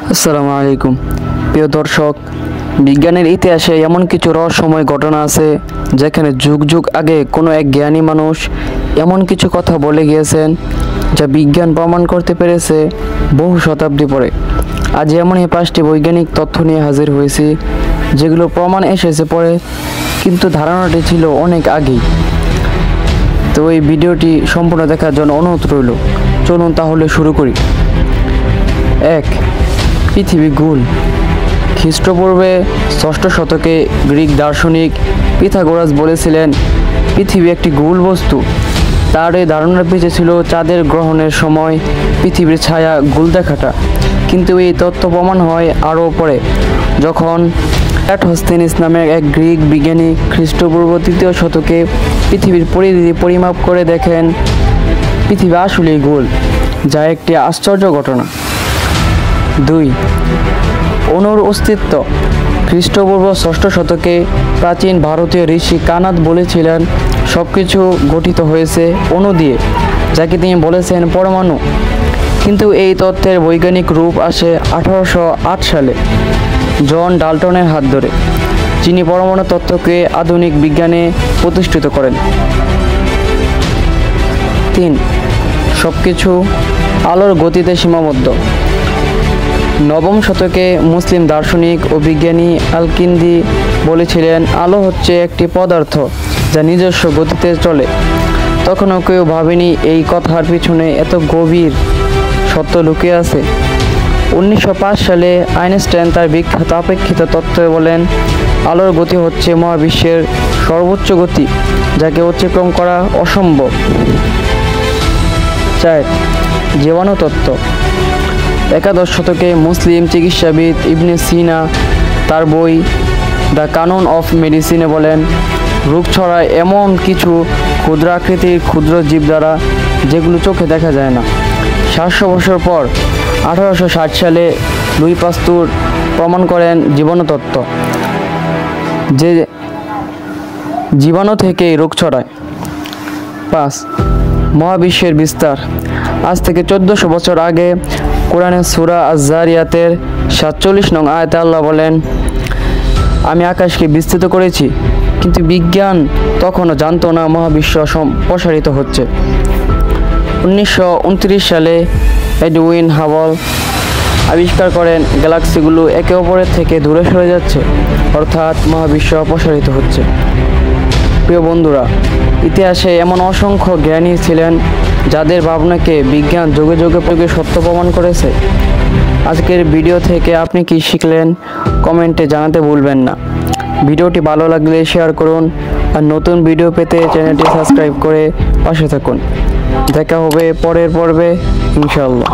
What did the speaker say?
আসসালামু আলাইকুম প্রিয় দর্শক, বিজ্ঞানের ইতিহাসে এমন কিছু রহস্যময় ঘটনা আছে যেখানে যুগ যুগ আগে কোনো এক জ্ঞানী মানুষ এমন কিছু কথা বলে গিয়েছেন যা বিজ্ঞান প্রমাণ করতে পেরেছে বহু শতাব্দী পরে। আজ এমনই 5টি বৈজ্ঞানিক তথ্য নিয়ে হাজির হয়েছি যেগুলো প্রমাণ এসেছে পরে, কিন্তু ধারণাটি ছিল অনেক আগেই। তো এই ভিডিওটি সম্পূর্ণ দেখার জন্য অনুরোধ রইল। চলুন তাহলে শুরু করি। 1. পৃথিবী গোল। খ্রিস্টপূর্বে 6ষ্ঠ শতকে গ্রিক দার্শনিক পিথাগোরাস বলেছিলেন পৃথিবী একটি গোল বস্তু। তার এই ধারণার পিছিয়ে ছিল চাঁদের গ্রহণের সময় পৃথিবীর ছায়া গোল দেখাটা। কিন্তু এই তথ্য প্রমাণ হয় আরও পরে, যখন এরাটোস্থেনিস নামের এক গ্রিক বিজ্ঞানী খ্রিস্টপূর্ব 3য় শতকে পৃথিবীর পরিধি পরিমাপ করে দেখেন পৃথিবী আসলেই গোল, যা একটি আশ্চর্য ঘটনা। 2. অণুর অস্তিত্ব। খ্রিস্টপূর্ব 6ষ্ঠ শতকে প্রাচীন ভারতীয় ঋষি কানাদ বলেছিলেন সব কিছু গঠিত হয়েছে অণু দিয়ে, যাকে তিনি বলেছেন পরমাণু। কিন্তু এই তত্ত্বের বৈজ্ঞানিক রূপ আসে 1808 সালে জন ডাল্টনের হাত ধরে, যিনি পরমাণু তত্ত্বকে আধুনিক বিজ্ঞানে প্রতিষ্ঠিত করেন। 3. সব কিছু আলোর গতিতে সীমাবদ্ধ। 9ম শতকে মুসলিম দার্শনিক ও বিজ্ঞানী আল-কিন্দি বলেছিলেন আলো হচ্ছে একটি পদার্থ যা নিজস্ব গতিতে চলে। তখনও কেউ ভাবেনি এই কথার পিছনে এত গভীর সত্য লুকিয়ে আছে। 1905 সালে আইনস্টাইন তার বিখ্যাত আপেক্ষিক তত্ত্বে বলেন আলোর গতি হচ্ছে মহাবিশ্বের সর্বোচ্চ গতি, যাকে অতিক্রম করা অসম্ভব। 4. জীবাণু তত্ত্ব। 11শ শতকে মুসলিম চিকিৎসাবিদ ইবনে সিনা তার বই দ্য কানুন অফ মেডিসিনে বলেন রোগ ছড়ায় এমন কিছু ক্ষুদ্রাকৃতির ক্ষুদ্র জীব দ্বারা যেগুলো চোখে দেখা যায় না। 700 বছর পর 1860 সালে লুই পাস্তুর প্রমাণ করেন জীবাণু তত্ত্ব, যে জীবাণু থেকেই রোগ ছড়ায়। 5. মহাবিশ্বের বিস্তার। আজ থেকে 1400 বছর আগে কোরআনের সূরা আয-যারিয়াতের 47 নং আয়াতে আল্লাহ বলেন আমি আকাশকে বিস্তৃত করেছি। কিন্তু বিজ্ঞান তখনও জানতো না মহাবিশ্ব প্রসারিত হচ্ছে। 1929 সালে এডউইন হাবল আবিষ্কার করেন গ্যালাক্সিগুলো একে অপরের থেকে দূরে সরে যাচ্ছে, অর্থাৎ মহাবিশ্ব প্রসারিত হচ্ছে। প্রিয় বন্ধুরা, ইতিহাসে এমন অসংখ্য জ্ঞানী ছিলেন যাদের ভাবনাকে বিজ্ঞান যুগে যুগে সত্য প্রমাণ করেছে। আজকের ভিডিও থেকে আপনি কি শিখলেন কমেন্টে জানাতে ভুলবেন না। ভিডিওটি ভালো লাগলে শেয়ার করুন, আর নতুন ভিডিও পেতে চ্যানেলটি সাবস্ক্রাইব করে পাশে থাকুন। দেখা হবে পরের পর্বে ইনশাআল্লাহ।